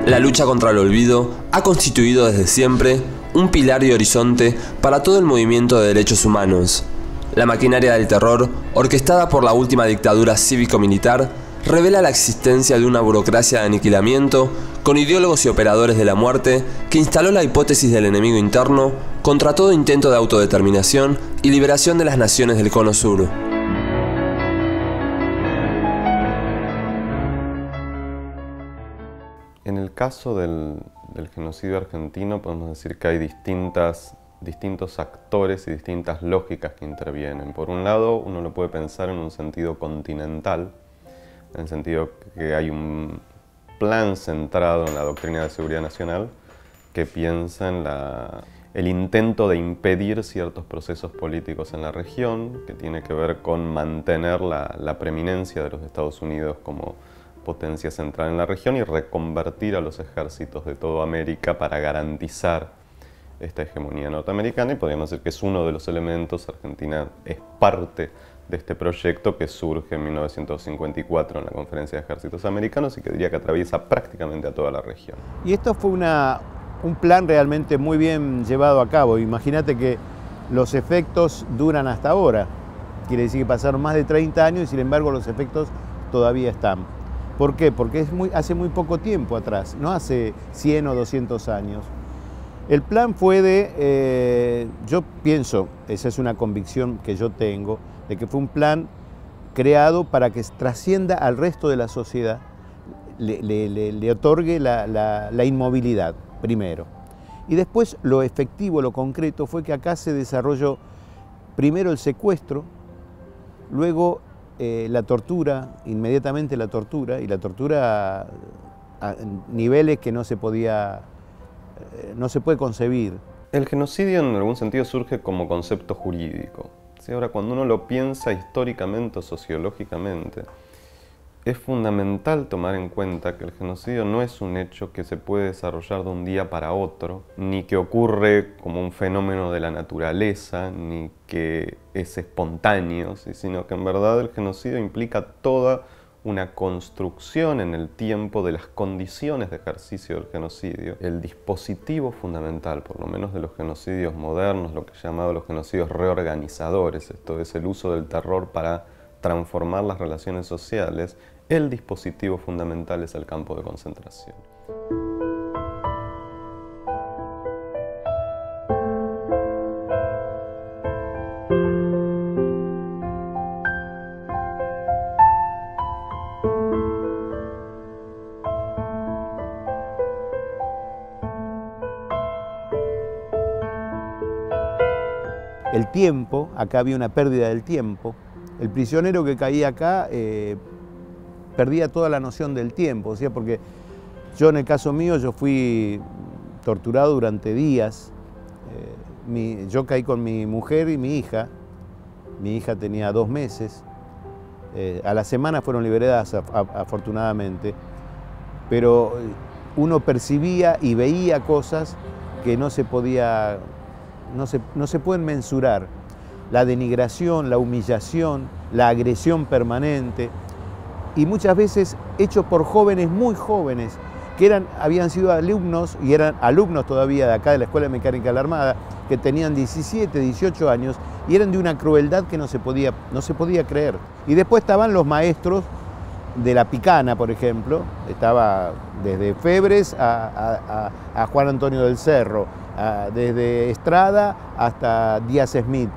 La lucha contra el olvido ha constituido desde siempre un pilar y horizonte para todo el movimiento de derechos humanos. La maquinaria del terror, orquestada por la última dictadura cívico-militar, revela la existencia de una burocracia de aniquilamiento con ideólogos y operadores de la muerte que instaló la hipótesis del enemigo interno contra todo intento de autodeterminación y liberación de las naciones del Cono Sur. En el caso del genocidio argentino podemos decir que hay distintos actores y distintas lógicas que intervienen. Por un lado, uno lo puede pensar en un sentido continental, en el sentido que hay un plan centrado en la doctrina de seguridad nacional que piensa en el intento de impedir ciertos procesos políticos en la región, que tiene que ver con mantener la preeminencia de los Estados Unidos como potencia central en la región y reconvertir a los ejércitos de toda América para garantizar esta hegemonía norteamericana, y podríamos decir que es uno de los elementos. Argentina es parte de este proyecto que surge en 1954 en la Conferencia de Ejércitos Americanos y que diría que atraviesa prácticamente a toda la región. Y esto fue un plan realmente muy bien llevado a cabo. Imagínate que los efectos duran hasta ahora. Quiere decir que pasaron más de 30 años y sin embargo los efectos todavía están. ¿Por qué? Porque hace muy poco tiempo atrás, no hace 100 o 200 años. El plan fue yo pienso, esa es una convicción que yo tengo, de que fue un plan creado para que trascienda al resto de la sociedad, le otorgue la inmovilidad, primero. Y después lo efectivo, lo concreto, fue que acá se desarrolló primero el secuestro, luego la tortura, inmediatamente la tortura, y la tortura a niveles que no se puede concebir. El genocidio en algún sentido surge como concepto jurídico. ¿Sí? Ahora, cuando uno lo piensa históricamente o sociológicamente, es fundamental tomar en cuenta que el genocidio no es un hecho que se puede desarrollar de un día para otro, ni que ocurre como un fenómeno de la naturaleza, ni que es espontáneo, ¿sí? Sino que en verdad el genocidio implica toda una construcción en el tiempo de las condiciones de ejercicio del genocidio. El dispositivo fundamental, por lo menos de los genocidios modernos, lo que he llamado los genocidios reorganizadores, esto es el uso del terror para transformar las relaciones sociales, el dispositivo fundamental es el campo de concentración. El tiempo, acá había una pérdida del tiempo. El prisionero que caía acá perdía toda la noción del tiempo, o sea, porque yo en el caso mío, yo fui torturado durante días. Yo caí con mi mujer y mi hija tenía 2 meses, a la semana fueron liberadas afortunadamente, pero uno percibía y veía cosas que no se podía no se pueden mensurar. La denigración, la humillación, la agresión permanente, y muchas veces hecho por jóvenes muy jóvenes, que habían sido alumnos, y eran alumnos todavía de acá de la Escuela Mecánica de la Armada, que tenían 17, 18 años, y eran de una crueldad que no se podía creer. Y después estaban los maestros de la Picana, por ejemplo, estaba desde Febres a Juan Antonio del Cerro, desde Estrada hasta Díaz Smith.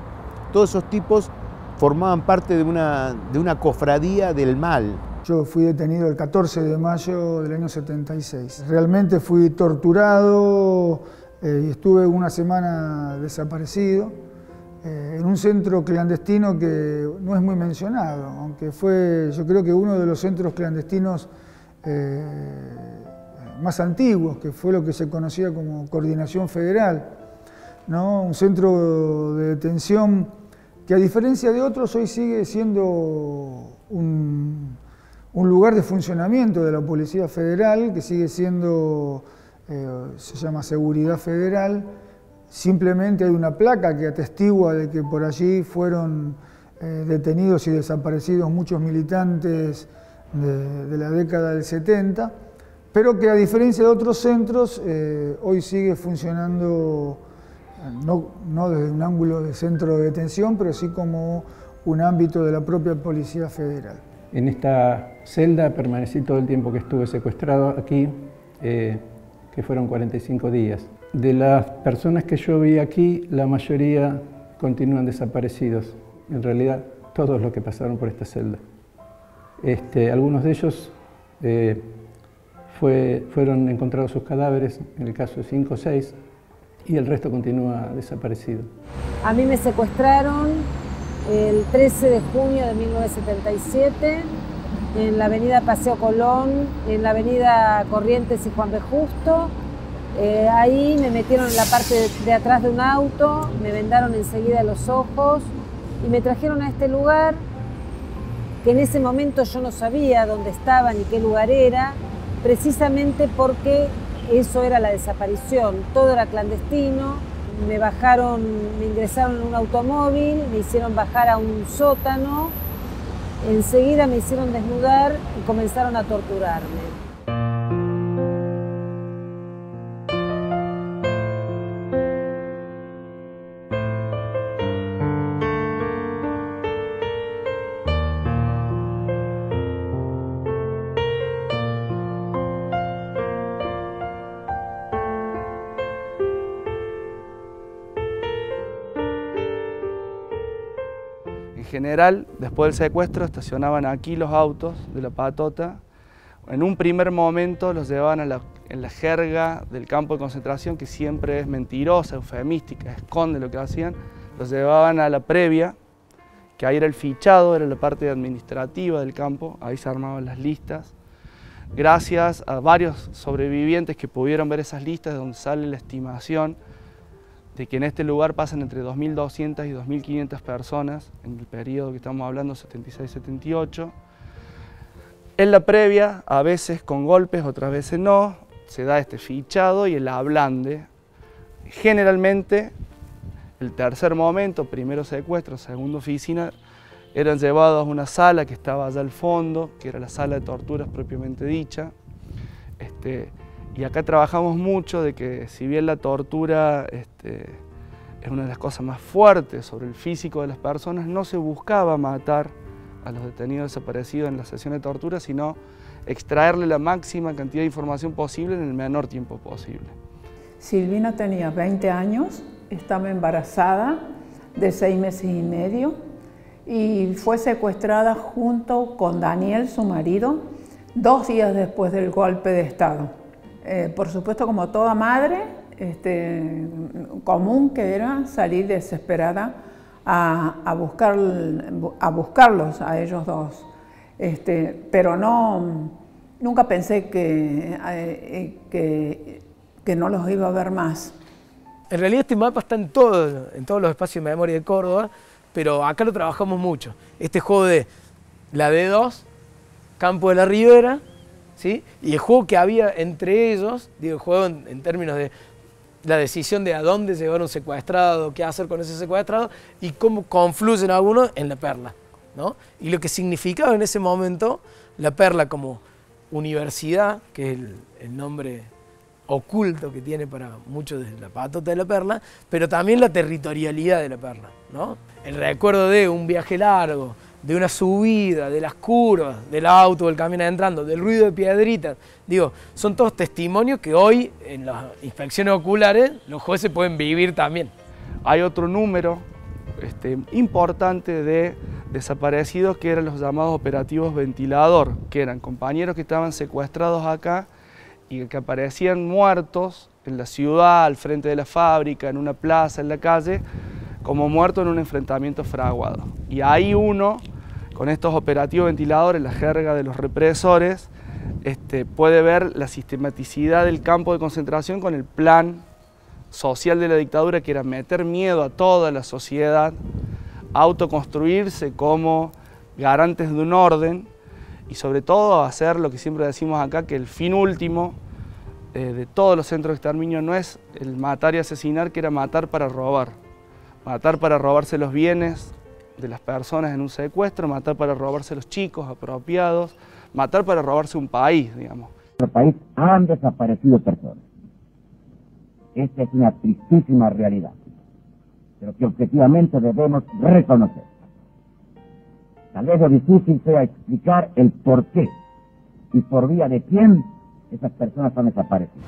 Todos esos tipos formaban parte de una cofradía del mal. Yo fui detenido el 14 de mayo del año 76. Realmente fui torturado y estuve una semana desaparecido en un centro clandestino que no es muy mencionado, aunque fue, yo creo que uno de los centros clandestinos más antiguos, que fue lo que se conocía como Coordinación Federal, ¿no? Un centro de detención que, a diferencia de otros, hoy sigue siendo un lugar de funcionamiento de la Policía Federal, que sigue siendo, se llama Seguridad Federal. Simplemente hay una placa que atestigua de que por allí fueron detenidos y desaparecidos muchos militantes de la década del 70, pero que, a diferencia de otros centros, hoy sigue funcionando no desde un ángulo de centro de detención, pero sí como un ámbito de la propia Policía Federal. En esta celda permanecí todo el tiempo que estuve secuestrado aquí, que fueron 45 días. De las personas que yo vi aquí, la mayoría continúan desaparecidos. En realidad, todos los que pasaron por esta celda. Algunos de ellos fueron encontrados sus cadáveres, en el caso de 5 o 6, y el resto continúa desaparecido. A mí me secuestraron el 13 de junio de 1977 en la avenida Paseo Colón, en la avenida Corrientes y Juan B. Justo. Ahí me metieron en la parte de atrás de un auto, me vendaron enseguida los ojos y me trajeron a este lugar que en ese momento yo no sabía dónde estaba ni qué lugar era, precisamente porque eso era la desaparición, todo era clandestino. Me ingresaron en un automóvil, me hicieron bajar a un sótano, enseguida me hicieron desnudar y comenzaron a torturarme. En general, después del secuestro, estacionaban aquí los autos de la patota. En un primer momento los llevaban en la jerga del campo de concentración, que siempre es mentirosa, eufemística, esconde lo que hacían. Los llevaban a la previa, que ahí era el fichado, era la parte administrativa del campo, ahí se armaban las listas. Gracias a varios sobrevivientes que pudieron ver esas listas, de donde sale la estimación de que en este lugar pasan entre 2.200 y 2.500 personas en el periodo que estamos hablando, 76-78. En la previa, a veces con golpes, otras veces no, se da este fichado y el ablande. Generalmente, el tercer momento, primero secuestro, segundo oficina, eran llevados a una sala que estaba allá al fondo, que era la sala de torturas propiamente dicha. Y acá trabajamos mucho de que, si bien la tortura es una de las cosas más fuertes sobre el físico de las personas, no se buscaba matar a los detenidos desaparecidos en la sesión de tortura, sino extraerle la máxima cantidad de información posible en el menor tiempo posible. Silvina tenía 20 años, estaba embarazada de 6 meses y medio y fue secuestrada junto con Daniel, su marido, 2 días después del golpe de Estado. Por supuesto, como toda madre, común que era salir desesperada a buscarlos a ellos dos. Pero nunca pensé que no los iba a ver más. En realidad este mapa está en todos los espacios de memoria de Córdoba, pero acá lo trabajamos mucho. Este juego de la D2, Campo de la Ribera, ¿sí? Y el juego que había entre ellos, digo, el juego en términos de la decisión de a dónde llevar un secuestrado, qué hacer con ese secuestrado y cómo confluyen algunos en La Perla, ¿no? Y lo que significaba en ese momento La Perla como universidad, que es el nombre oculto que tiene para muchos de la patota de La Perla, pero también la territorialidad de La Perla, ¿no? El recuerdo de un viaje largo, de una subida, de las curvas, del auto, del camión entrando, del ruido de piedritas. Digo, son todos testimonios que hoy en las inspecciones oculares los jueces pueden vivir también. Hay otro número importante de desaparecidos que eran los llamados operativos ventilador, que eran compañeros que estaban secuestrados acá y que aparecían muertos en la ciudad, al frente de la fábrica, en una plaza, en la calle, como muertos en un enfrentamiento fraguado. Y ahí uno, con estos operativos ventiladores, la jerga de los represores, puede ver la sistematicidad del campo de concentración con el plan social de la dictadura, que era meter miedo a toda la sociedad, autoconstruirse como garantes de un orden y sobre todo hacer lo que siempre decimos acá, que el fin último de todos los centros de exterminio no es el matar y asesinar, que era matar para robar. Matar para robarse los bienes de las personas en un secuestro, matar para robarse los chicos apropiados, matar para robarse un país, digamos. En nuestro país han desaparecido personas. Esta es una tristísima realidad, pero que objetivamente debemos reconocer. Tal vez lo difícil sea explicar el por qué y por vía de quién esas personas han desaparecido.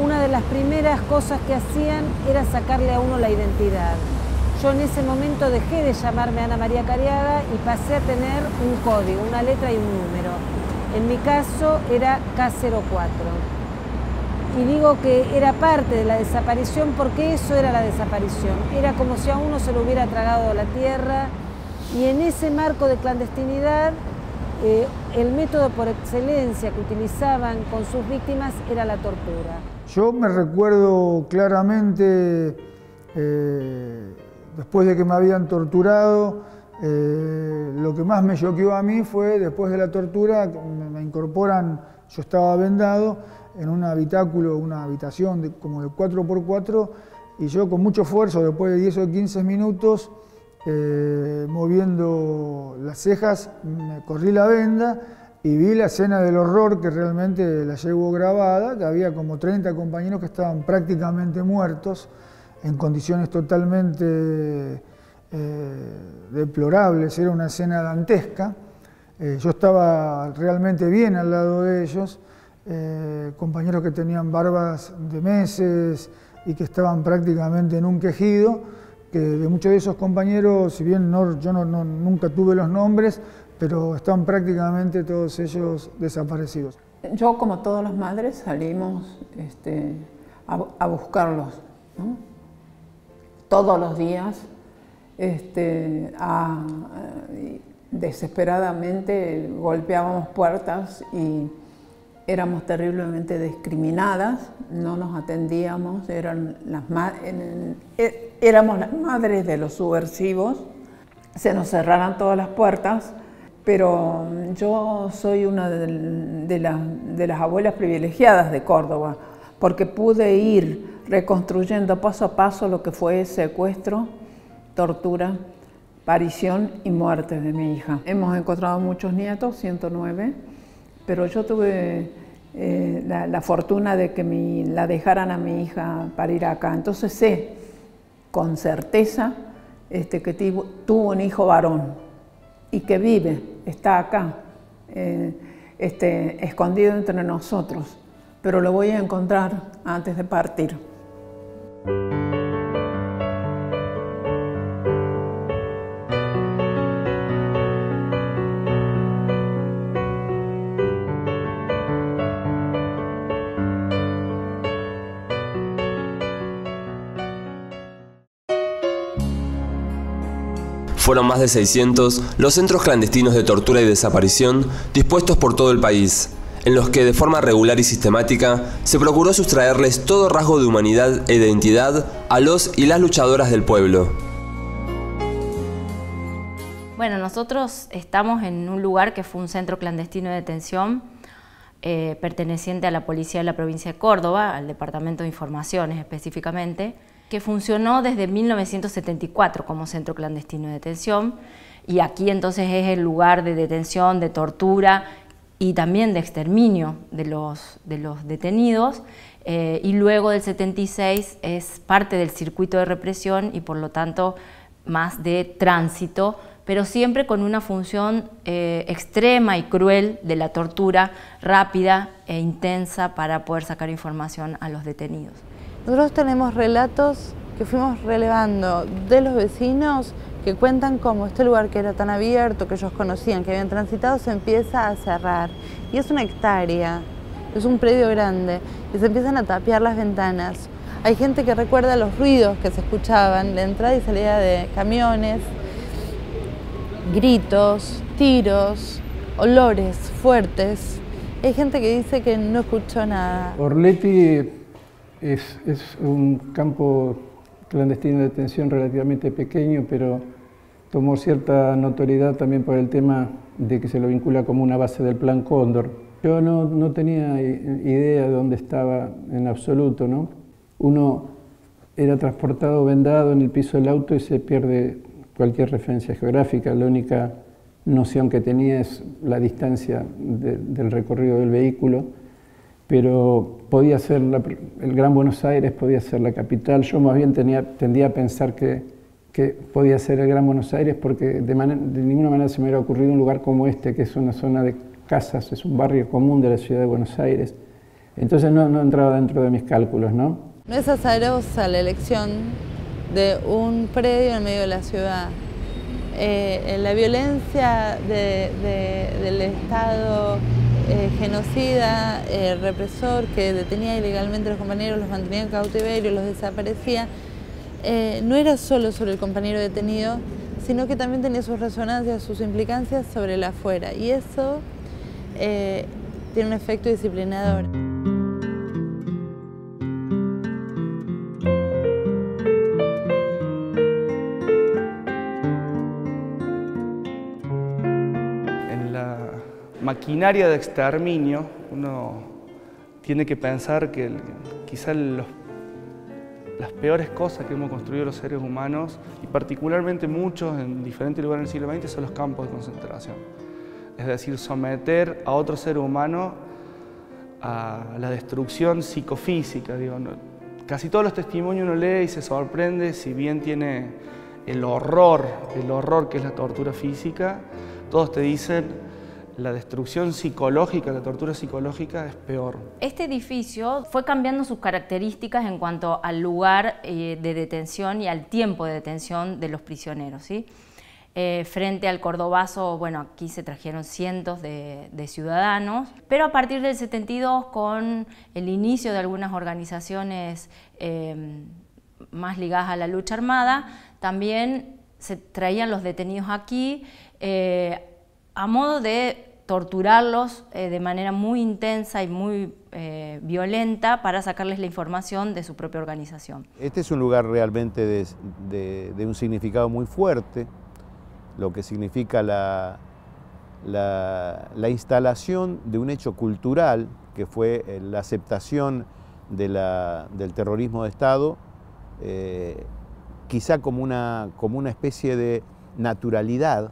Una de las primeras cosas que hacían era sacarle a uno la identidad. Yo en ese momento dejé de llamarme Ana María Cariaga y pasé a tener un código, una letra y un número. En mi caso era K04. Y digo que era parte de la desaparición porque eso era la desaparición. Era como si a uno se lo hubiera tragado la tierra. Y en ese marco de clandestinidad, el método por excelencia que utilizaban con sus víctimas era la tortura. Yo me recuerdo claramente, después de que me habían torturado, lo que más me choqueó a mí fue, después de la tortura, me incorporan, yo estaba vendado, en un habitáculo, una habitación como de 4x4, y yo con mucho esfuerzo, después de 10 o 15 minutos, moviendo las cejas, me corrí la venda y vi la escena del horror que realmente la llevo grabada, que había como 30 compañeros que estaban prácticamente muertos, en condiciones totalmente deplorables, era una escena dantesca. Yo estaba realmente bien al lado de ellos, compañeros que tenían barbas de meses y que estaban prácticamente en un quejido, que de muchos de esos compañeros, si bien yo nunca tuve los nombres, pero están prácticamente todos ellos desaparecidos. Yo, como todas las madres, salimos a buscarlos, ¿no? Todos los días, desesperadamente golpeábamos puertas y éramos terriblemente discriminadas, no nos atendíamos, éramos las madres de los subversivos, se nos cerraran todas las puertas, pero yo soy una de las abuelas privilegiadas de Córdoba, porque pude ir reconstruyendo paso a paso lo que fue secuestro, tortura, aparición y muerte de mi hija. Hemos encontrado muchos nietos, 109, pero yo tuve la fortuna de que la dejaran a mi hija para ir acá. Entonces sé con certeza que tuvo un hijo varón y que vive, está acá, escondido entre nosotros, pero lo voy a encontrar antes de partir. Fueron más de 600 los centros clandestinos de tortura y desaparición dispuestos por todo el país, en los que de forma regular y sistemática se procuró sustraerles todo rasgo de humanidad e identidad a los y las luchadoras del pueblo. Bueno, nosotros estamos en un lugar que fue un centro clandestino de detención perteneciente a la Policía de la Provincia de Córdoba, al Departamento de Informaciones específicamente, que funcionó desde 1974 como centro clandestino de detención, y aquí entonces es el lugar de detención, de tortura y también de exterminio de los detenidos, y luego del 76 es parte del circuito de represión y por lo tanto más de tránsito, pero siempre con una función extrema y cruel de la tortura rápida e intensa para poder sacar información a los detenidos. Nosotros tenemos relatos que fuimos relevando de los vecinos que cuentan cómo este lugar que era tan abierto, que ellos conocían, que habían transitado, se empieza a cerrar. Y es una hectárea, es un predio grande, y se empiezan a tapiar las ventanas. Hay gente que recuerda los ruidos que se escuchaban, la entrada y salida de camiones, gritos, tiros, olores fuertes. Hay gente que dice que no escuchó nada. Orletti es un campo clandestino de detención relativamente pequeño, pero tomó cierta notoriedad también por el tema de que se lo vincula como una base del Plan Cóndor. Yo no tenía idea de dónde estaba en absoluto, ¿no? Uno era transportado vendado en el piso del auto y se pierde cualquier referencia geográfica. La única noción que tenía es la distancia del recorrido del vehículo, pero podía ser el Gran Buenos Aires, podía ser la capital. Yo más bien tendía a pensar que podía ser el Gran Buenos Aires porque de ninguna manera se me hubiera ocurrido un lugar como este, que es una zona de casas, es un barrio común de la ciudad de Buenos Aires. Entonces no entraba dentro de mis cálculos, ¿no? No es azarosa la elección de un predio en medio de la ciudad. La violencia del Estado genocida, represor, que detenía ilegalmente a los compañeros, los mantenía en cautiverio, los desaparecía, no era solo sobre el compañero detenido, sino que también tenía sus resonancias, sus implicancias sobre el afuera, y eso tiene un efecto disciplinador. Maquinaria de exterminio, uno tiene que pensar que quizás las peores cosas que hemos construido los seres humanos, y particularmente muchos en diferentes lugares del siglo XX, son los campos de concentración. Es decir, someter a otro ser humano a la destrucción psicofísica. Digo, casi todos los testimonios uno lee y se sorprende, si bien tiene el horror que es la tortura física, todos te dicen la destrucción psicológica, la tortura psicológica es peor. Este edificio fue cambiando sus características en cuanto al lugar de detención y al tiempo de detención de los prisioneros, ¿sí? Frente al Cordobazo, bueno, aquí se trajeron cientos de ciudadanos, pero a partir del 72, con el inicio de algunas organizaciones más ligadas a la lucha armada, también se traían los detenidos aquí a modo de torturarlos de manera muy intensa y muy violenta para sacarles la información de su propia organización. Este es un lugar realmente de un significado muy fuerte, lo que significa la instalación de un hecho cultural que fue la aceptación del terrorismo de Estado, quizá como una especie de naturalidad,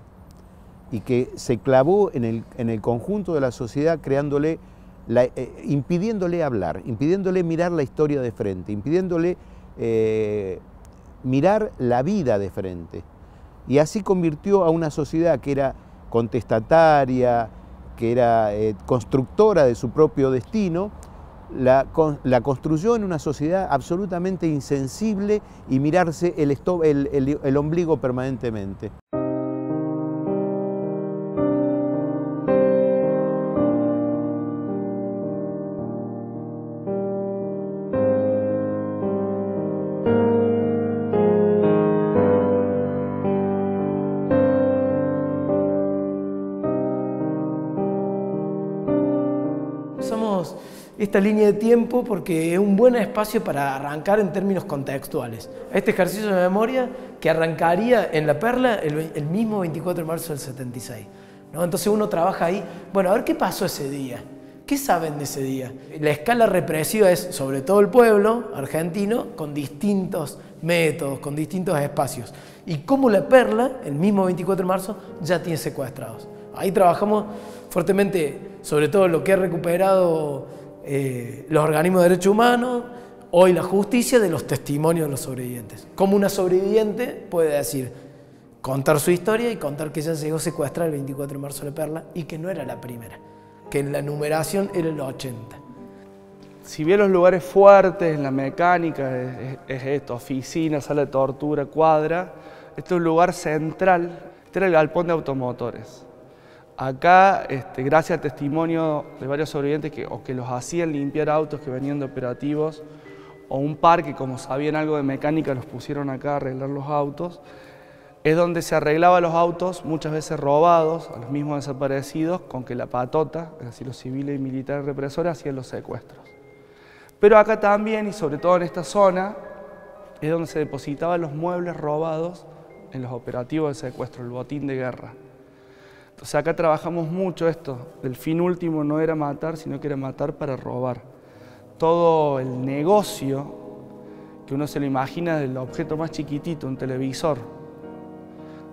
y que se clavó en el conjunto de la sociedad, impidiéndole hablar, impidiéndole mirar la historia de frente, impidiéndole mirar la vida de frente. Y así convirtió a una sociedad que era contestataria, que era constructora de su propio destino, la construyó en una sociedad absolutamente insensible y mirarse el ombligo permanentemente. Usamos esta línea de tiempo porque es un buen espacio para arrancar en términos contextuales. Este ejercicio de memoria que arrancaría en La Perla el mismo 24 de marzo del 76. ¿No? Entonces uno trabaja ahí, bueno, a ver qué pasó ese día, ¿Qué saben de ese día? La escala represiva es sobre todo el pueblo argentino con distintos métodos, con distintos espacios. Y cómo La Perla, el mismo 24 de marzo, ya tiene secuestrados. Ahí trabajamos fuertemente sobre todo lo que ha recuperado los organismos de derechos humanos, hoy la justicia, de los testimonios de los sobrevivientes. Cómo una sobreviviente puede decir, contar su historia y contar que ella llegó a secuestrar el 24 de marzo La Perla y que no era la primera, que en la numeración era el 80. Si bien los lugares fuertes en la mecánica es esto, oficina, sala de tortura, cuadra, este es un lugar central, este era el galpón de automotores. Acá, gracias al testimonio de varios sobrevivientes que los hacían limpiar autos que venían de operativos, o un par que como sabían algo de mecánica los pusieron acá a arreglar los autos, es donde se arreglaban los autos, muchas veces robados, a los mismos desaparecidos, con que la patota, es decir, los civiles y militares represores, hacían los secuestros. Pero acá también, y sobre todo en esta zona, es donde se depositaban los muebles robados en los operativos de secuestro, el botín de guerra. Entonces acá trabajamos mucho esto, el fin último no era matar, sino que era matar para robar. Todo el negocio que uno se lo imagina del objeto más chiquitito, un televisor,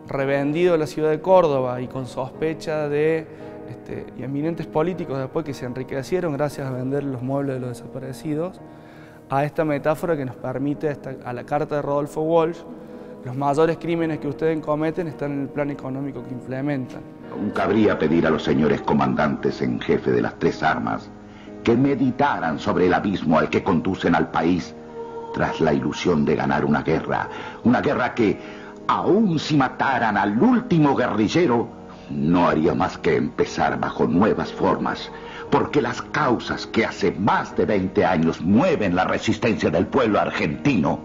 revendido en la ciudad de Córdoba y con sospecha de y eminentes políticos después que se enriquecieron gracias a vender los muebles de los desaparecidos, a esta metáfora que nos permite, a la carta de Rodolfo Walsh, los mayores crímenes que ustedes cometen están en el plan económico que implementan. Cabría pedir a los señores comandantes en jefe de las tres armas que meditaran sobre el abismo al que conducen al país tras la ilusión de ganar una guerra que, aun si mataran al último guerrillero, no haría más que empezar bajo nuevas formas, porque las causas que hace más de 20 años mueven la resistencia del pueblo argentino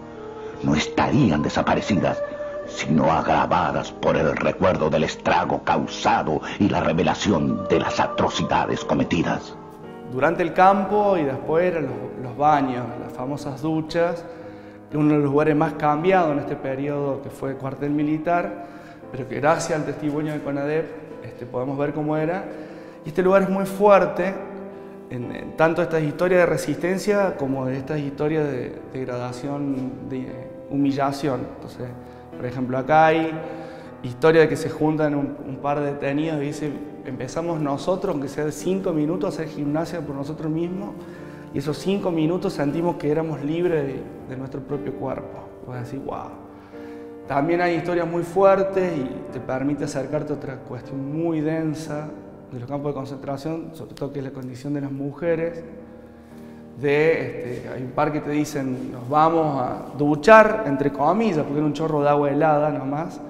no estarían desaparecidas, sino agravadas por el recuerdo del estrago causado y la revelación de las atrocidades cometidas. Durante el campo y después eran los baños, las famosas duchas, uno de los lugares más cambiados en este periodo que fue el cuartel militar, pero que gracias al testimonio de CONADEP podemos ver cómo era. Y este lugar es muy fuerte, en tanto estas historias de resistencia como de estas historias de degradación, de humillación. Entonces, por ejemplo, acá hay historia de que se juntan un par de detenidos y dice, empezamos nosotros, aunque sea de 5 minutos, a hacer gimnasia por nosotros mismos, y esos 5 minutos sentimos que éramos libres de nuestro propio cuerpo. Vas a decir, wow. También hay historias muy fuertes y te permite acercarte a otra cuestión muy densa de los campos de concentración, sobre todo que es la condición de las mujeres. Hay un par que te dicen, nos vamos a duchar, entre comillas, porque era un chorro de agua helada nomás,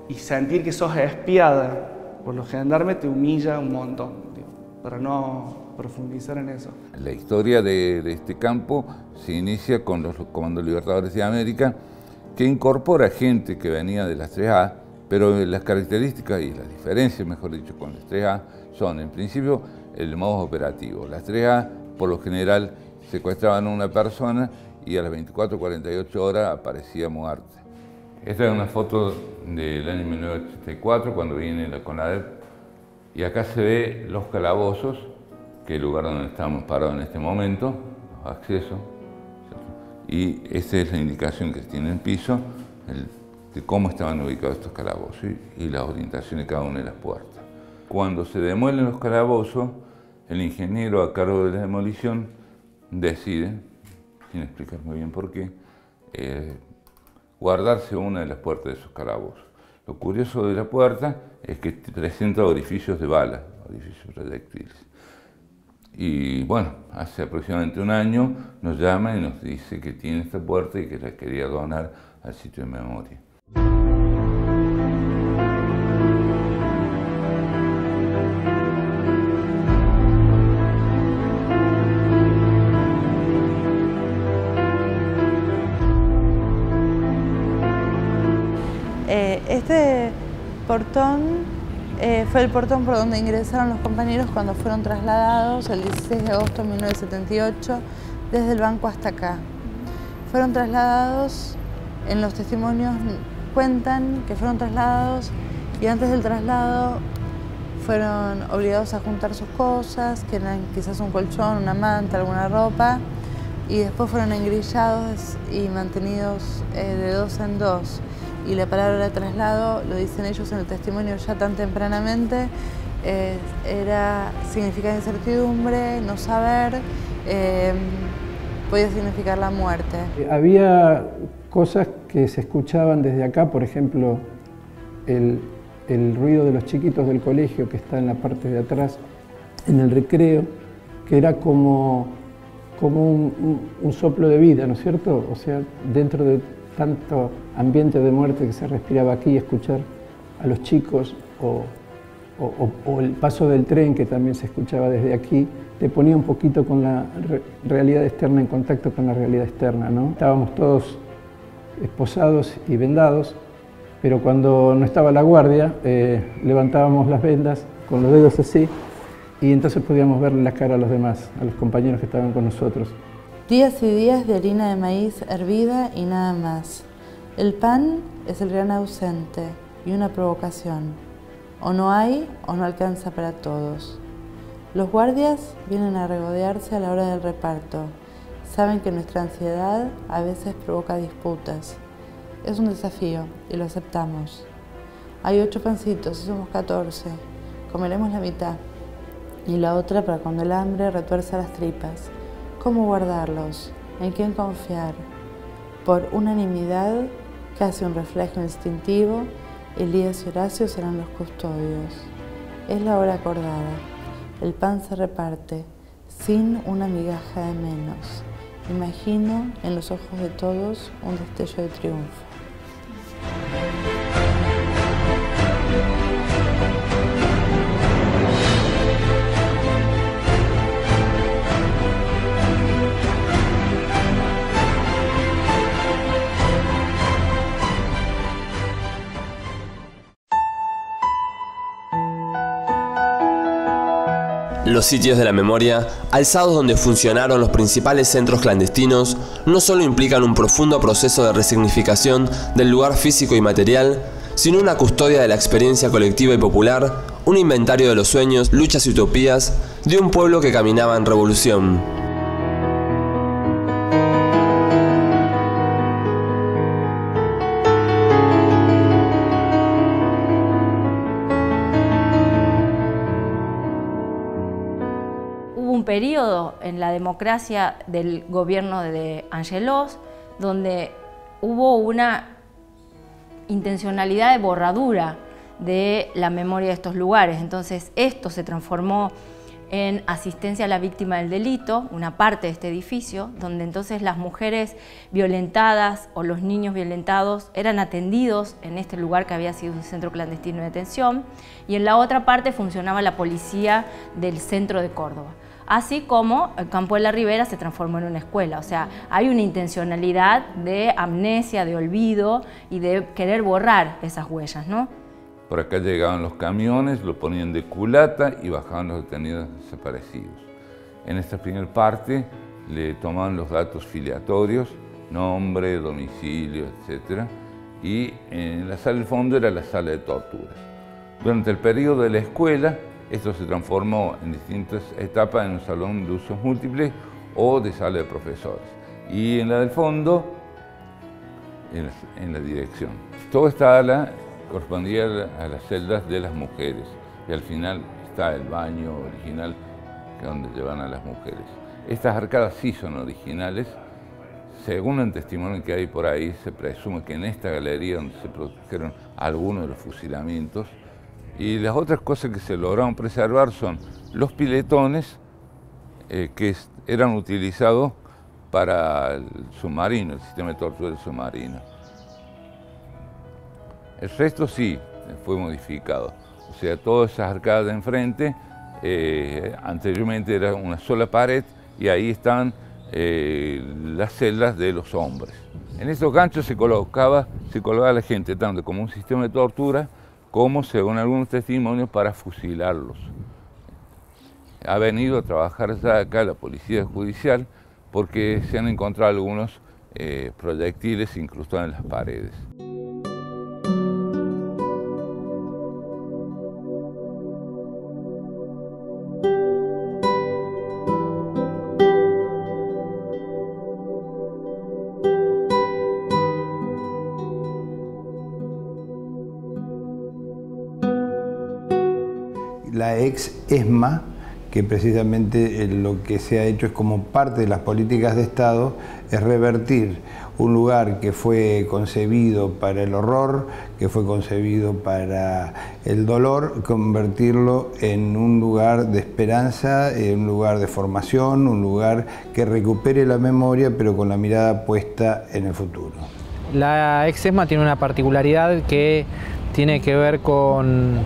y sentir que sos espiada por los gendarmes te humilla un montón, para no profundizar en eso. La historia de este campo se inicia con los Comandos Libertadores de América, que incorpora gente que venía de las 3A, pero las características y las diferencias, mejor dicho, con las 3A son, en principio, el modo operativo. Las 3A, por lo general, secuestraban a una persona y a las 24 o 48 horas aparecía muerta. Esta es una foto del año 1984, cuando viene la CONADEP, y acá se ve los calabozos, que es el lugar donde estamos parados en este momento, los accesos, y esta es la indicación que tiene el piso de cómo estaban ubicados estos calabozos y la orientación de cada una de las puertas. Cuando se demuelen los calabozos, el ingeniero a cargo de la demolición decide, sin explicar muy bien por qué, guardarse una de las puertas de esos calabozos. Lo curioso de la puerta es que presenta orificios de bala, orificios proyectiles. Y bueno, hace aproximadamente un año nos llama y nos dice que tiene esta puerta y que la quería donar al sitio de memoria. Este portón fue el portón por donde ingresaron los compañeros cuando fueron trasladados el 16 de agosto de 1978 desde el banco hasta acá. Fueron trasladados, en los testimonios cuentan que fueron trasladados y antes del traslado fueron obligados a juntar sus cosas, que eran quizás un colchón, una manta, alguna ropa, y después fueron engrillados y mantenidos de dos en dos. Y la palabra traslado, lo dicen ellos en el testimonio ya tan tempranamente, significa incertidumbre, no saber, podía significar la muerte. Había cosas que se escuchaban desde acá, por ejemplo, el ruido de los chiquitos del colegio que está en la parte de atrás, en el recreo, que era como un soplo de vida, ¿no es cierto? O sea, dentro de tanto ambiente de muerte que se respiraba aquí, escuchar a los chicos o el paso del tren que también se escuchaba desde aquí, te ponía un poquito con la realidad externa, en contacto con la realidad externa, ¿no? Estábamos todos esposados y vendados, pero cuando no estaba la guardia, levantábamos las vendas con los dedos así, y entonces podíamos verle la cara a los demás, a los compañeros que estaban con nosotros. Días y días de harina de maíz hervida y nada más. El pan es el gran ausente y una provocación. O no hay o no alcanza para todos. Los guardias vienen a regodearse a la hora del reparto. Saben que nuestra ansiedad a veces provoca disputas. Es un desafío y lo aceptamos. Hay 8 pancitos y somos 14. Comeremos la mitad y la otra para cuando el hambre retuerza las tripas. ¿Cómo guardarlos? ¿En quién confiar? Por unanimidad, casi un reflejo instintivo, Elías y Horacio serán los custodios. Es la hora acordada. El pan se reparte, sin una migaja de menos. Imagino en los ojos de todos un destello de triunfo. Los sitios de la memoria, alzados donde funcionaron los principales centros clandestinos, no solo implican un profundo proceso de resignificación del lugar físico y material, sino una custodia de la experiencia colectiva y popular, un inventario de los sueños, luchas y utopías de un pueblo que caminaba en revolución. Un periodo en la democracia del gobierno de Angelos donde hubo una intencionalidad de borradura de la memoria de estos lugares. Entonces esto se transformó en asistencia a la víctima del delito, una parte de este edificio, donde entonces las mujeres violentadas o los niños violentados eran atendidos en este lugar que había sido un centro clandestino de detención, y en la otra parte funcionaba la policía del centro de Córdoba. Así como el Campo de la Ribera se transformó en una escuela. O sea, hay una intencionalidad de amnesia, de olvido y de querer borrar esas huellas, ¿no? Por acá llegaban los camiones, lo ponían de culata y bajaban los detenidos desaparecidos. En esta primera parte le tomaban los datos filiatorios, nombre, domicilio, etc. Y en la sala del fondo era la sala de torturas. Durante el periodo de la escuela, esto se transformó en distintas etapas en un salón de usos múltiples o de sala de profesores. Y en la del fondo, en la dirección. Toda esta ala correspondía a las celdas de las mujeres. Y al final está el baño original, que es donde llevan a las mujeres. Estas arcadas sí son originales. Según el testimonio que hay por ahí, se presume que en esta galería donde se produjeron algunos de los fusilamientos. Y las otras cosas que se lograron preservar son los piletones que eran utilizados para el submarino, el sistema de tortura del submarino. El resto sí fue modificado. O sea, todas esas arcadas de enfrente, anteriormente era una sola pared y ahí estaban las celdas de los hombres. En estos ganchos se colocaba a la gente tanto como un sistema de tortura como, según algunos testimonios, para fusilarlos. Ha venido a trabajar ya acá la policía judicial porque se han encontrado algunos proyectiles incrustados en las paredes. la ex ESMA, que precisamente lo que se ha hecho es como parte de las políticas de Estado, es revertir un lugar que fue concebido para el horror, que fue concebido para el dolor, convertirlo en un lugar de esperanza, en un lugar de formación, un lugar que recupere la memoria, pero con la mirada puesta en el futuro. La ex ESMA tiene una particularidad que tiene que ver con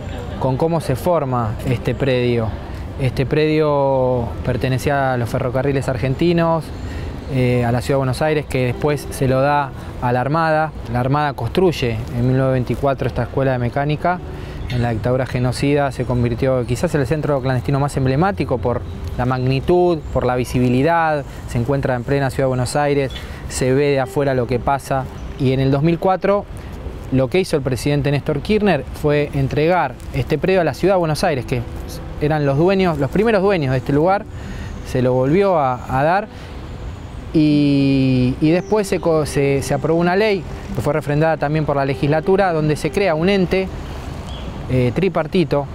cómo se forma este predio. Este predio pertenecía a los ferrocarriles argentinos, a la Ciudad de Buenos Aires, que después se lo da a la Armada. La Armada construye en 1924 esta escuela de mecánica. En la dictadura genocida se convirtió quizás en el centro clandestino más emblemático por la magnitud, por la visibilidad. Se encuentra en plena Ciudad de Buenos Aires, se ve de afuera lo que pasa. Y en el 2004 lo que hizo el presidente Néstor Kirchner fue entregar este predio a la Ciudad de Buenos Aires, que eran los dueños, los primeros dueños de este lugar. Se lo volvió a dar y después se aprobó una ley que fue refrendada también por la legislatura, donde se crea un ente tripartito,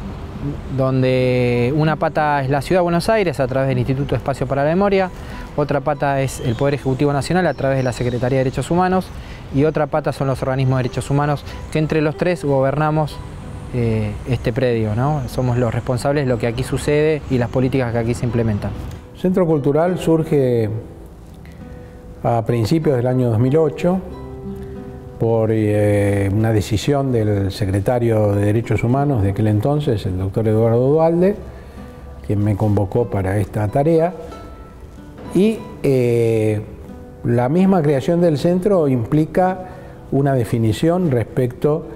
donde una pata es la Ciudad de Buenos Aires a través del Instituto de Espacio para la Memoria, otra pata es el Poder Ejecutivo Nacional a través de la Secretaría de Derechos Humanos y otra pata son los organismos de derechos humanos, que entre los tres gobernamos este predio, ¿no? Somos los responsables de lo que aquí sucede y las políticas que aquí se implementan. El Centro Cultural surge a principios del año 2008 por una decisión del secretario de Derechos Humanos de aquel entonces, el doctor Eduardo Duhalde, quien me convocó para esta tarea. Y la misma creación del centro implica una definición respecto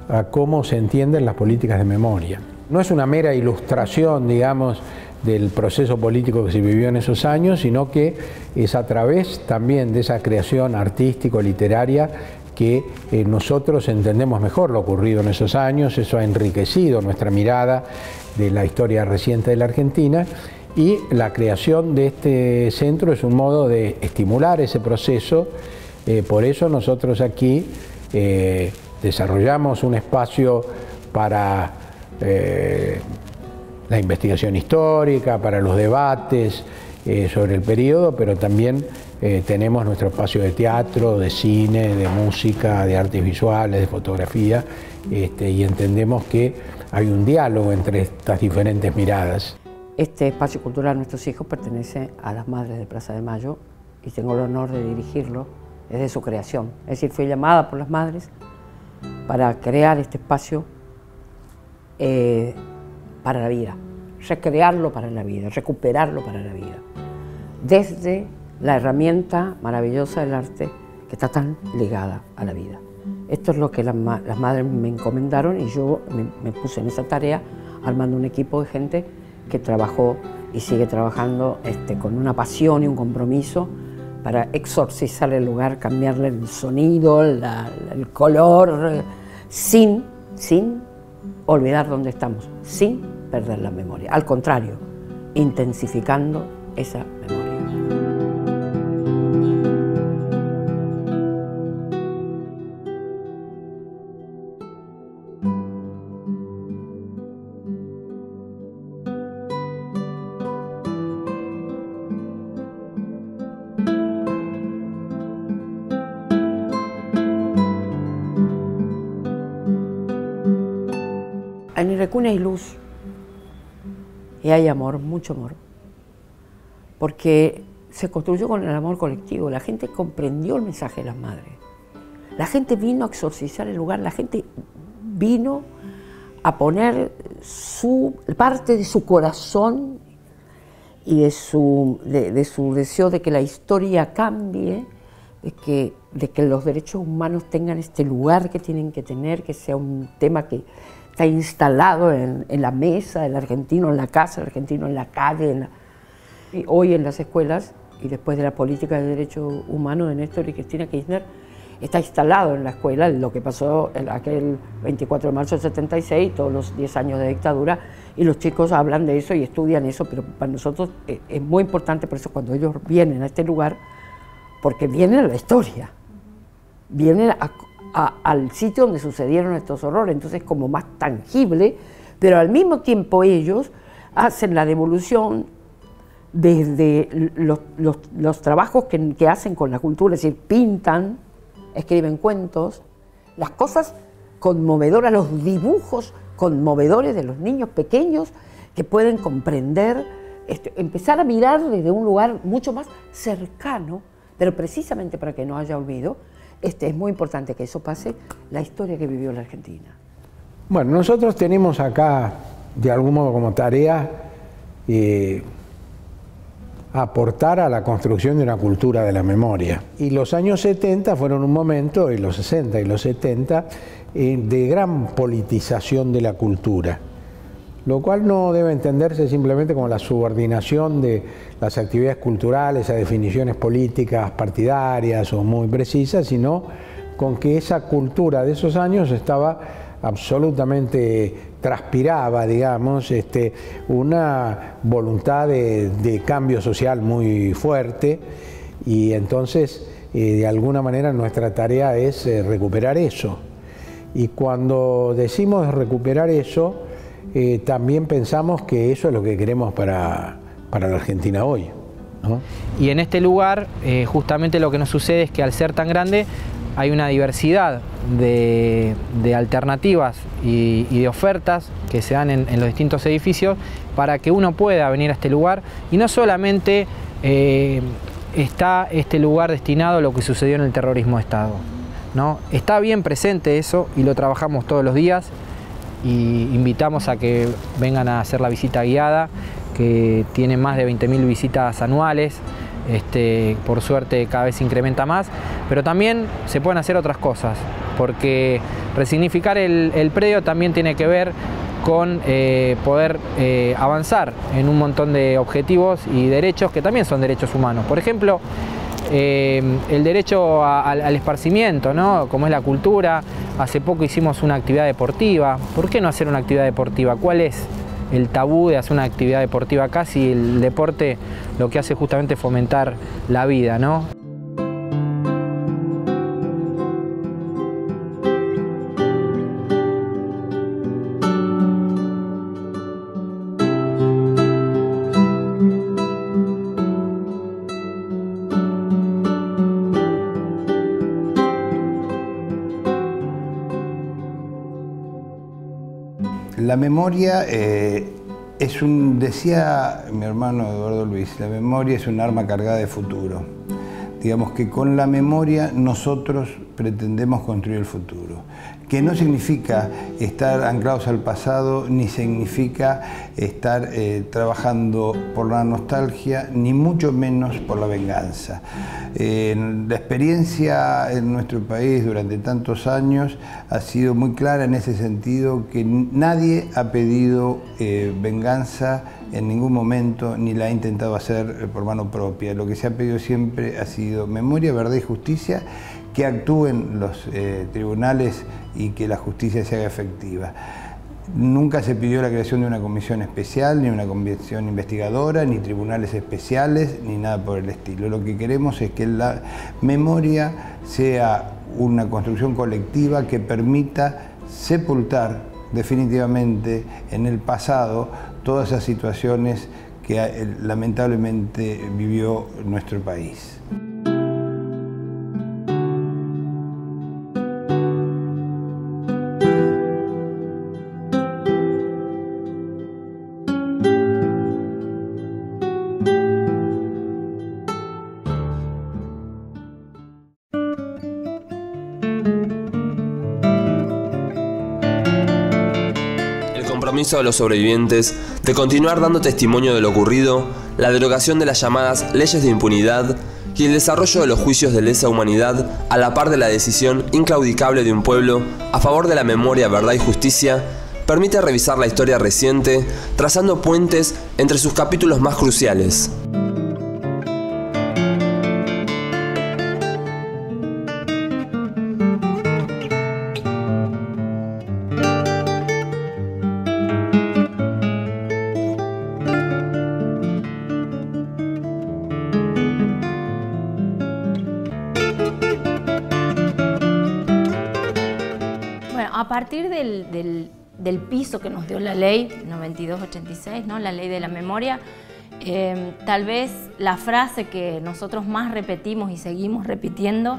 a cómo se entienden las políticas de memoria. No es una mera ilustración, digamos, del proceso político que se vivió en esos años, sino que es a través también de esa creación artístico-literaria que nosotros entendemos mejor lo ocurrido en esos años. Eso ha enriquecido nuestra mirada de la historia reciente de la Argentina, y la creación de este centro es un modo de estimular ese proceso. Por eso nosotros aquí desarrollamos un espacio para la investigación histórica, para los debates sobre el periodo, pero también tenemos nuestro espacio de teatro, de cine, de música, de artes visuales, de fotografía, y entendemos que hay un diálogo entre estas diferentes miradas. Este espacio cultural Nuestros Hijos pertenece a las Madres de Plaza de Mayo y tengo el honor de dirigirlo desde su creación. Es decir, fui llamada por las madres para crear este espacio para la vida, recrearlo para la vida, recuperarlo para la vida, desde la herramienta maravillosa del arte que está tan ligada a la vida. Esto es lo que las madres me encomendaron y yo me puse en esa tarea armando un equipo de gente que trabajó y sigue trabajando con una pasión y un compromiso para exorcizar el lugar, cambiarle el sonido, el color, sin olvidar dónde estamos, sin perder la memoria. Al contrario, intensificando esa memoria. En Irrecune hay luz y hay amor, mucho amor, porque se construyó con el amor colectivo. La gente comprendió el mensaje de las madres. La gente vino a exorcizar el lugar, la gente vino a poner parte de su corazón y de su deseo de que la historia cambie, de que los derechos humanos tengan este lugar que tienen que tener, que sea un tema que está instalado en la mesa del argentino, en la casa del argentino, en la calle, y hoy en las escuelas, y después de la política de derechos humanos de Néstor y Cristina Kirchner, está instalado en la escuela lo que pasó en aquel 24 de marzo del 76, todos los 10 años de dictadura, y los chicos hablan de eso y estudian eso, pero para nosotros es muy importante, por eso cuando ellos vienen a este lugar, porque vienen a la historia, vienen al sitio donde sucedieron estos horrores, entonces como más tangible Pero al mismo tiempo ellos hacen la devolución desde los trabajos que hacen con la cultura, es decir, pintan, escriben cuentos, las cosas conmovedoras, los dibujos conmovedores de los niños pequeños que pueden comprender, empezar a mirar desde un lugar mucho más cercano, pero precisamente para que no haya olvido, es muy importante que eso pase, la historia que vivió la Argentina. Bueno, nosotros tenemos acá, de algún modo como tarea, aportar a la construcción de una cultura de la memoria. Y los años 70 fueron un momento, y los 60 y los 70, de gran politización de la cultura, lo cual no debe entenderse simplemente como la subordinación de las actividades culturales a definiciones políticas partidarias o muy precisas, sino con que esa cultura de esos años estaba absolutamente, transpiraba, digamos, una voluntad de cambio social muy fuerte, y entonces de alguna manera nuestra tarea es recuperar eso. Y cuando decimos recuperar eso, también pensamos que eso es lo que queremos para la Argentina hoy, ¿no? Y en este lugar justamente lo que nos sucede es que al ser tan grande hay una diversidad de alternativas y de ofertas que se dan en los distintos edificios para que uno pueda venir a este lugar, y no solamente está este lugar destinado a lo que sucedió en el terrorismo de Estado, ¿no? Está bien presente eso y lo trabajamos todos los días, y invitamos a que vengan a hacer la visita guiada, que tiene más de 20.000 visitas anuales. Por suerte cada vez se incrementa más, pero también se pueden hacer otras cosas, porque resignificar el predio también tiene que ver con poder avanzar en un montón de objetivos y derechos que también son derechos humanos. Por ejemplo, el derecho al esparcimiento, ¿no? Como es la cultura. Hace poco hicimos una actividad deportiva. ¿Por qué no hacer una actividad deportiva? ¿Cuál es el tabú de hacer una actividad deportiva acá si el deporte lo que hace es justamente fomentar la vida, ¿no? La memoria decía mi hermano Eduardo Luis, la memoria es un arma cargada de futuro. Digamos que con la memoria nosotros pretendemos construir el futuro, que no significa estar anclados al pasado, ni significa estar trabajando por la nostalgia, ni mucho menos por la venganza. La experiencia en nuestro país durante tantos años ha sido muy clara en ese sentido, que nadie ha pedido venganza en ningún momento, ni la ha intentado hacer por mano propia. Lo que se ha pedido siempre ha sido memoria, verdad y justicia, que actúen los tribunales y que la justicia se haga efectiva. Nunca se pidió la creación de una comisión especial, ni una comisión investigadora, ni tribunales especiales, ni nada por el estilo. Lo que queremos es que la memoria sea una construcción colectiva que permita sepultar definitivamente en el pasado todas esas situaciones que lamentablemente vivió nuestro país. De los sobrevivientes de continuar dando testimonio de lo ocurrido, la derogación de las llamadas leyes de impunidad y el desarrollo de los juicios de lesa humanidad, a la par de la decisión inclaudicable de un pueblo a favor de la memoria, verdad y justicia, permite revisar la historia reciente, trazando puentes entre sus capítulos más cruciales. A partir del del piso que nos dio la ley 9286, ¿no? La ley de la memoria. Tal vez la frase que nosotros más repetimos y seguimos repitiendo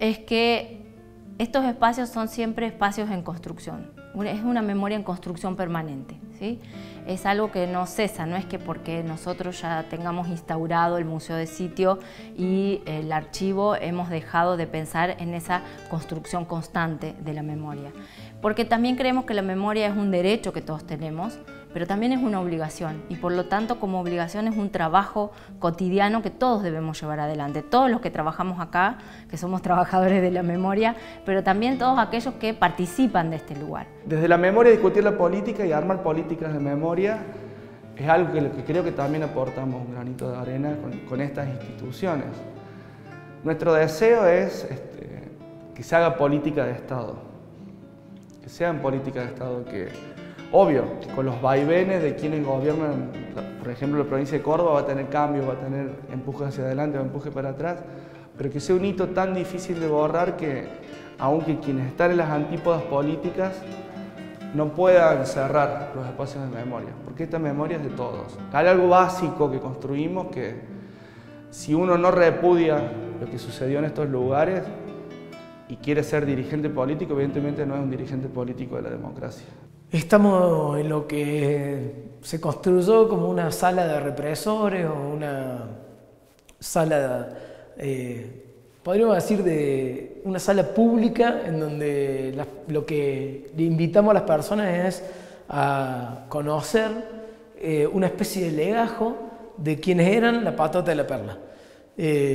es que estos espacios son siempre espacios en construcción. Es una memoria en construcción permanente, ¿sí? Es algo que no cesa, no es que porque nosotros ya tengamos instaurado el museo de sitio y el archivo hemos dejado de pensar en esa construcción constante de la memoria. Porque también creemos que la memoria es un derecho que todos tenemos, pero también es una obligación y por lo tanto como obligación es un trabajo cotidiano que todos debemos llevar adelante, todos los que trabajamos acá, que somos trabajadores de la memoria, pero también todos aquellos que participan de este lugar. Desde la memoria discutir la política y armar políticas de memoria es algo que creo que también aportamos un granito de arena con estas instituciones. Nuestro deseo es que se haga política de Estado, que sean políticas de Estado que, obvio, con los vaivenes de quienes gobiernan, por ejemplo, la provincia de Córdoba va a tener cambios, va a tener empuje hacia adelante, va a empuje para atrás, pero que sea un hito tan difícil de borrar que, aunque quienes están en las antípodas políticas no puedan cerrar los espacios de memoria, porque esta memoria es de todos. Hay algo básico que construimos que, si uno no repudia lo que sucedió en estos lugares y quiere ser dirigente político, evidentemente no es un dirigente político de la democracia. Estamos en lo que se construyó como una sala de represores o una sala, podríamos decir, de una sala pública en donde lo que le invitamos a las personas es a conocer una especie de legajo de quienes eran la Patota de la Perla.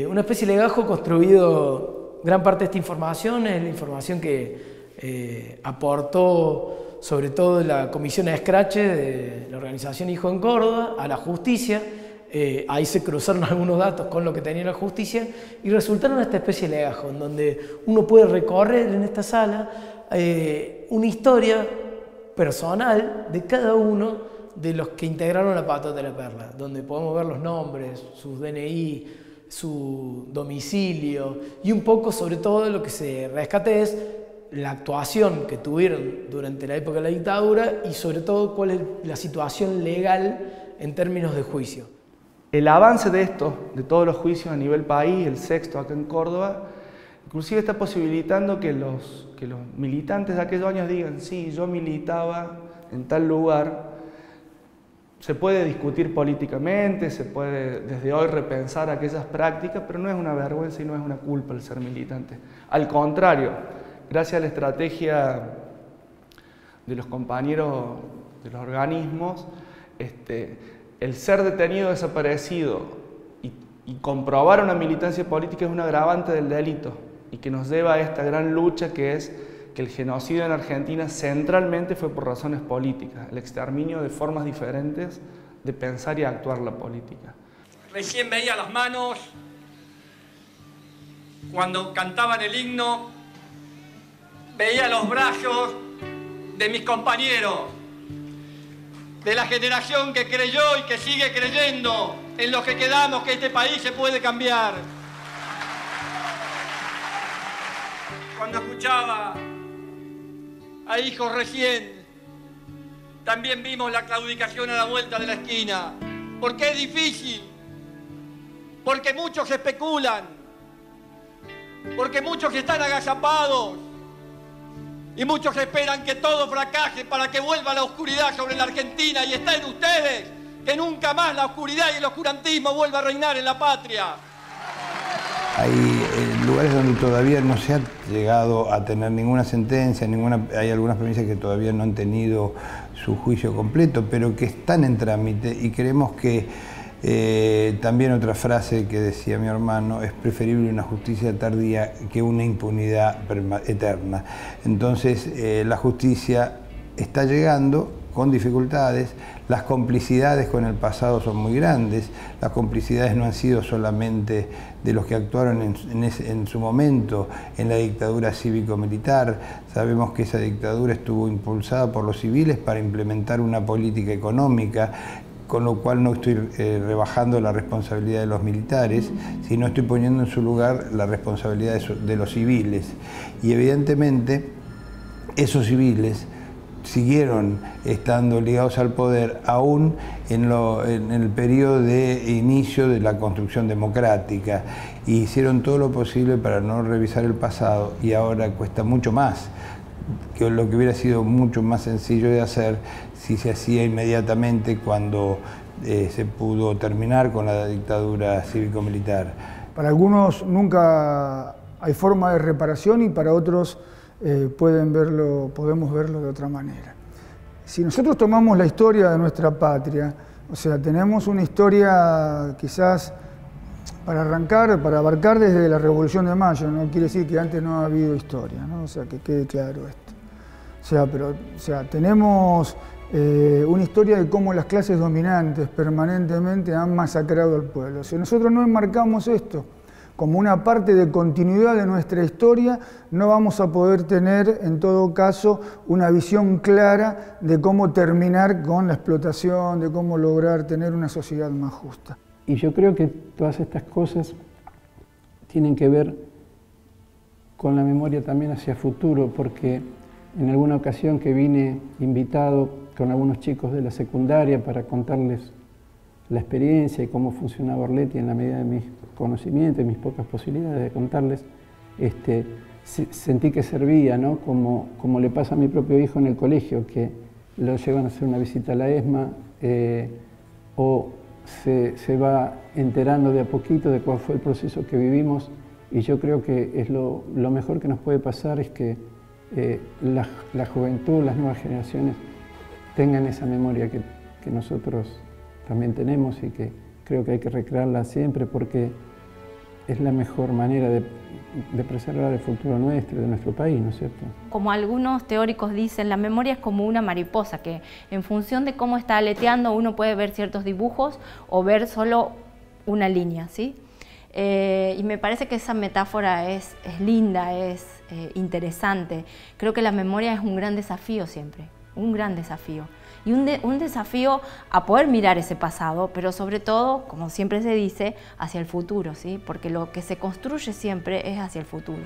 Una especie de legajo construido, gran parte de esta información es la información que aportó sobre todo la Comisión Escrache de la organización Hijo en Córdoba, a la justicia. Ahí se cruzaron algunos datos con lo que tenía la justicia y resultaron esta especie de legajo, en donde uno puede recorrer en esta sala una historia personal de cada uno de los que integraron la Patota de la Perla, donde podemos ver los nombres, sus DNI, su domicilio y un poco sobre todo lo que se rescate es la actuación que tuvieron durante la época de la dictadura y sobre todo cuál es la situación legal en términos de juicio. El avance de todos los juicios a nivel país, el sexto acá en Córdoba, inclusive está posibilitando que los militantes de aquellos años digan, sí, yo militaba en tal lugar. Se puede discutir políticamente, se puede desde hoy repensar aquellas prácticas, pero no es una vergüenza y no es una culpa el ser militante. Al contrario, gracias a la estrategia de los compañeros de los organismos, el ser detenido, desaparecido y comprobar una militancia política es un agravante del delito y que nos lleva a esta gran lucha que es que el genocidio en Argentina centralmente fue por razones políticas, el exterminio de formas diferentes de pensar y actuar la política. Recién veía las manos cuando cantaban el himno, veía los brazos de mis compañeros, de la generación que creyó y que sigue creyendo en los que quedamos, que este país se puede cambiar. Cuando escuchaba a hijos recién, también vimos la claudicación a la vuelta de la esquina. ¿Por qué es difícil? Porque muchos especulan, porque muchos están agazapados y muchos esperan que todo fracase para que vuelva la oscuridad sobre la Argentina, y está en ustedes que nunca más la oscuridad y el oscurantismo vuelva a reinar en la patria. Hay lugares donde todavía no se ha llegado a tener ninguna sentencia, hay algunas provincias que todavía no han tenido su juicio completo, pero que están en trámite, y creemos que también otra frase que decía mi hermano, es preferible una justicia tardía que una impunidad eterna. Entonces la justicia está llegando con dificultades, las complicidades con el pasado son muy grandes, las complicidades no han sido solamente de los que actuaron en su momento en la dictadura cívico-militar. Sabemos que esa dictadura estuvo impulsada por los civiles para implementar una política económica, con lo cual no estoy rebajando la responsabilidad de los militares, sino estoy poniendo en su lugar la responsabilidad de los civiles. Y evidentemente esos civiles siguieron estando ligados al poder aún en el periodo de inicio de la construcción democrática, y hicieron todo lo posible para no revisar el pasado, y ahora cuesta mucho más, que lo que hubiera sido mucho más sencillo de hacer si se hacía inmediatamente cuando se pudo terminar con la dictadura cívico-militar. Para algunos nunca hay forma de reparación y para otros podemos verlo de otra manera. Si nosotros tomamos la historia de nuestra patria, o sea, tenemos una historia quizás para abarcar desde la Revolución de Mayo, no quiere decir que antes no ha habido historia, ¿no? O sea, que quede claro esto. Tenemos una historia de cómo las clases dominantes permanentemente han masacrado al pueblo. Si nosotros no enmarcamos esto como una parte de continuidad de nuestra historia, no vamos a poder tener, en todo caso, una visión clara de cómo terminar con la explotación, de cómo lograr tener una sociedad más justa. Y yo creo que todas estas cosas tienen que ver con la memoria también hacia futuro, porque en alguna ocasión que vine invitado con algunos chicos de la secundaria para contarles la experiencia y cómo funcionaba Orletti en la medida de mis conocimientos y mis pocas posibilidades de contarles, sentí que servía, ¿no? Como le pasa a mi propio hijo en el colegio, que lo llevan a hacer una visita a la ESMA o se va enterando de a poquito de cuál fue el proceso que vivimos, y yo creo que es lo mejor que nos puede pasar es que la juventud, las nuevas generaciones tengan esa memoria que nosotros también tenemos, y que creo que hay que recrearla siempre porque es la mejor manera de preservar el futuro nuestro, de nuestro país, ¿no es cierto? Como algunos teóricos dicen, la memoria es como una mariposa que en función de cómo está aleteando uno puede ver ciertos dibujos o ver solo una línea, ¿sí? Y me parece que esa metáfora es linda, es interesante. Creo que la memoria es un gran desafío siempre, un gran desafío. Y un desafío a poder mirar ese pasado, pero sobre todo, como siempre se dice, hacia el futuro, ¿sí? Porque lo que se construye siempre es hacia el futuro.